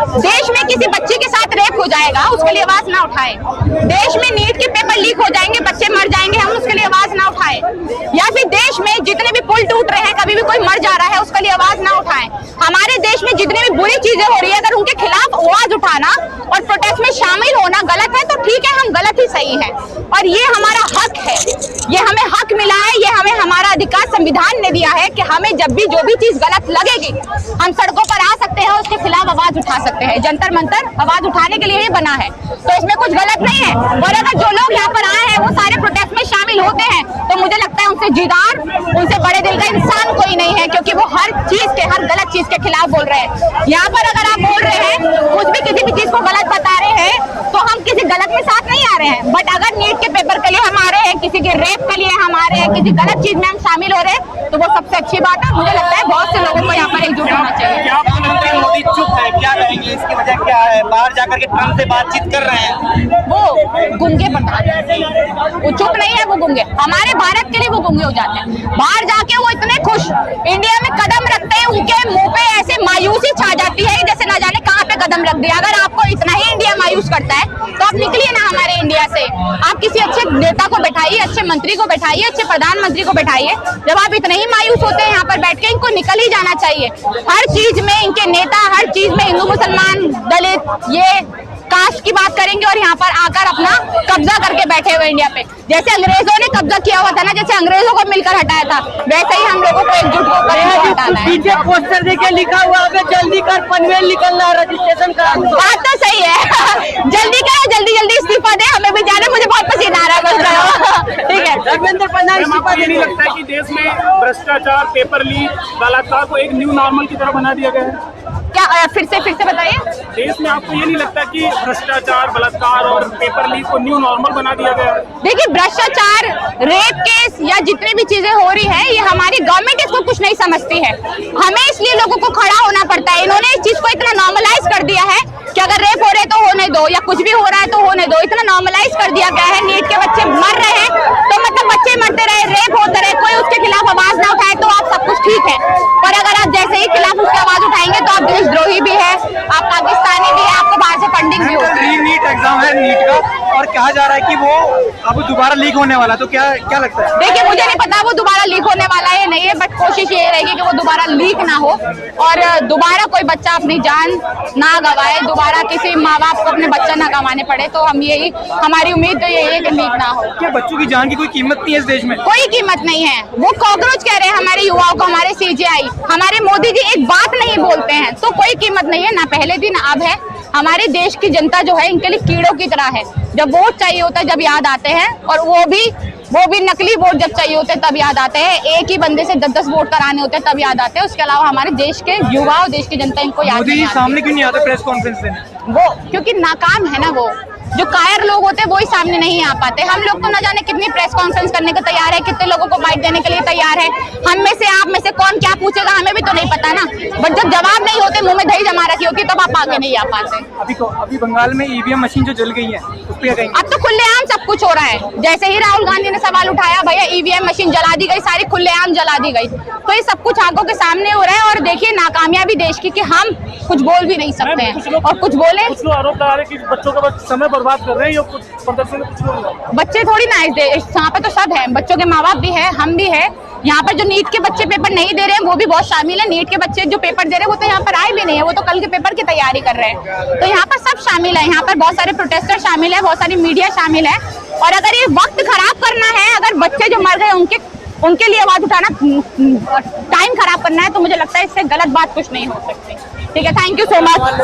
देश में किसी बच्ची के साथ रेप हो जाएगा, उसके लिए आवाज ना उठाए। देश में नीट के पेपर लीक हो जाएंगे, बच्चे मर जाएंगे, हम उसके लिए आवाज ना उठाए। या फिर देश में जितने भी पुल टूट रहे हैं, कभी भी कोई मर जा रहा है, उसके लिए आवाज ना उठाए। हमारे देश में जितनी भी बुरी चीजें हो रही है, अगर उनके खिलाफ आवाज उठाना और प्रोटेस्ट में शामिल होना गलत है तो ठीक है, हम गलत ही सही है। और ये हमारा हक है, ये हमें हक मिला है, ये हमें हमारा अधिकार संविधान ने दिया है कि हमें जब भी जो भी चीज गलत लगेगी हम सड़कों पर आ सकते हैं, उसके खिलाफ आवाज उठा सकते हैं। जंतर मंतर आवाज उठाने के लिए ही बना है, तो इसमें कुछ गलत नहीं है। और अगर जो लोग यहाँ पर आए हैं वो सारे प्रोटेस्ट में शामिल होते हैं तो मुझे लगता है उनसे जिदार, उनसे बड़े दिल का इंसान कोई नहीं है, क्योंकि वो हर चीज के, हर गलत चीज के खिलाफ बोल रहे हैं। यहाँ पर अगर आप बोल रहे हैं कुछ भी, किसी भी चीज को गलत बता रहे हैं तो हम किसी गलत में साथ नहीं आ रहे हैं। बट अगर नीट के पेपर के लिए हम आ रहे हैं, किसी के रेप के लिए हम आ रहे हैं, किसी गलत चीज में हम शामिल हो रहे हैं, तो वो सबसे अच्छी बात है। मुझे लगता है बहुत से लोगों को यहाँ पर एकजुट होना चाहिए। क्या प्रधानमंत्री मोदी चुप है, क्या कहेंगे, इसकी वजह क्या है? बाहर जाकर के ट्रंप से बातचीत कर रहे हैं, वो गूंगे प्रधान, वो चुप नहीं है, वो गूंगे। हमारे भारत के लिए वो गूंगे हो जाते हैं। बाहर जाके वो इतने खुश इंडिया में कदम रखते हैं, उनके मुंह पे ऐसे मायूसी छा जाती है जैसे ना जाने कहाँ पे कदम रख दिया। अगर आपको इतना ही इंडिया मायूस करता है तो आप निकलिए ना हमारे इंडिया से। आप किसी अच्छे नेता को बैठाइए, अच्छे मंत्री को बैठाइए, अच्छे प्रधानमंत्री को बैठाइए। जब आप इतने ही मायूस होते हैं यहाँ पर बैठ के, इनको निकल ही जाना चाहिए। हर चीज में इनके नेता, हर चीज में हिंदू मुसलमान दलित ये कास्ट की बात करेंगे और यहाँ पर आकर अपना कब्जा करके बैठे हुए इंडिया पे। जैसे अंग्रेजों ने कब्जा किया हुआ था ना, जैसे अंग्रेजों को मिलकर हटाया था, वैसे ही हम लोगों को एकजुट होकर हटाना है। पीछे पोस्टर देके लिखा हुआ है जल्दी कर, पनवेल निकलना, रजिस्ट्रेशन करा। बात तो सही है, जल्दी करो, जल्दी जल्दी इस्तीफा दे, हमें भी जाना, मुझे बहुत पसीना आ रहा है, बस रहो। ठीक है, धर्मेंद्र प्रधान इस्तीफा नहीं लगता है कि देश में भ्रष्टाचार, पेपर लीक, बलात्कार को एक न्यू नॉर्मल की तरह बना दिया गया है? क्या फिर से बताइए। देश में आपको ये नहीं लगता कि भ्रष्टाचार, बलात्कार और पेपर लीक को न्यू नॉर्मल बना दिया गया है? देखिए, भ्रष्टाचार, रेप केस या जितनी भी चीजें हो रही है, ये हमारी गवर्नमेंट इसको कुछ नहीं समझती है। हमें इसलिए लोगों को खड़ा होना पड़ता है। इन्होंने इस चीज को इतना नॉर्मलाइज कर दिया है कि अगर रेप हो रहे तो होने दो, या कुछ भी हो रहा है तो होने दो। इतना नॉर्मलाइज कर दिया गया है। नीट के बच्चे मर रहे हैं तो मतलब बच्चे मरते रहे, रेप होते रहे, कोई उसके खिलाफ आवाज ना उठाए तो आप सब कुछ ठीक है। पर अगर आप जैसे ही खिलाफ उसकी आवाज उठाएंगे तो आप देशद्रोही भी है, आप पाकिस्तानी भी है, आपको बाहर से फंडिंग भी होती है। नीट एग्जाम है नीट का, और कहा जा रहा है कि वो अब दोबारा लीक होने वाला, तो क्या लगता है? देखिए, मुझे नहीं पता वो दोबारा लीक होने वाला है नहीं है, बट कोशिश ये रहेगी कि वो दोबारा लीक ना हो और दोबारा कोई बच्चा अपनी जान ना गवाए, दोबारा किसी माँ बाप को अपने बच्चा ना गंवाने पड़े। तो हम यही, हमारी उम्मीद तो यही है कि लीक ना हो। क्या बच्चों की जान की कोई कीमत नहीं है इस देश में? कोई कीमत नहीं है। वो कॉकरोच कह रहे हैं हमारे युवाओं को, हमारे सीजेआई, हमारे मोदी जी एक बात नहीं बोलते हैं तो कोई कीमत नहीं है, ना पहले दिन अब है। हमारे देश की जनता जो है इनके लिए कीड़ों की तरह है। जब वोट चाहिए होता है जब याद आते हैं, और वो भी नकली वोट जब चाहिए होते हैं तब याद आते हैं। एक ही बंदे से 10-10 वोट कराने होते हैं तब याद आते हैं। उसके अलावा हमारे देश के युवा और देश की जनता इनको याद नहीं आती। सामने क्यों नहीं आते प्रेस कॉन्फ्रेंस में? वो क्योंकि नाकाम है ना, वो जो कायर लोग होते हैं वो ही सामने नहीं आ पाते। हम लोग तो न जाने कितनी प्रेस कॉन्फ्रेंस करने को तैयार है, कितने लोगों को बाइट देने के लिए तैयार है। हम में से, आप में से कौन क्या पूछेगा हमें भी तो नहीं पता ना। बट जब जवाब नहीं होते, मुंह में दही जमा रखी होती, तब आप आगे नहीं आ पाते। अभी बंगाल में ईवीएम मशीन जो जल गई है, उस पर क्या कहेंगे? अब तो खुलेआम सब कुछ हो रहा है। जैसे ही राहुल गांधी ने सवाल उठाया, भैया ईवीएम मशीन जला दी गई, सारी खुलेआम जला दी गई, तो ये सब कुछ आंखों के सामने हो रहा है। और देखिए, नाकामयाबी देश की कि हम कुछ बोल भी नहीं सकते हैं, और कुछ बोले। कुछ लोग आरोप लगा रहे हैं कि बच्चों का समय बर्बाद कर रहे हैं प्रदर्शन में। कुछ लोग, बच्चे थोड़ी ना इस देश, यहाँ पे तो सब है, बच्चों के माँ बाप भी है, हम भी है। यहाँ पर जो नीट के बच्चे पेपर नहीं दे रहे हैं वो भी बहुत शामिल है। नीट के बच्चे जो पेपर दे रहे हैं वो तो यहाँ पर आए भी नहीं है, वो तो कल के पेपर की तैयारी कर रहे हैं। तो यहाँ पर सब शामिल है, यहाँ पर बहुत सारे प्रोटेस्टर शामिल है, बहुत सारी मीडिया शामिल है। और अगर ये वक्त खराब करना है, अगर बच्चे जो मर गए उनके लिए आवाज उठाना, टाइम खराब करना है, तो मुझे लगता है इससे गलत बात कुछ नहीं हो सकती। ठीक है, थैंक यू सो मच।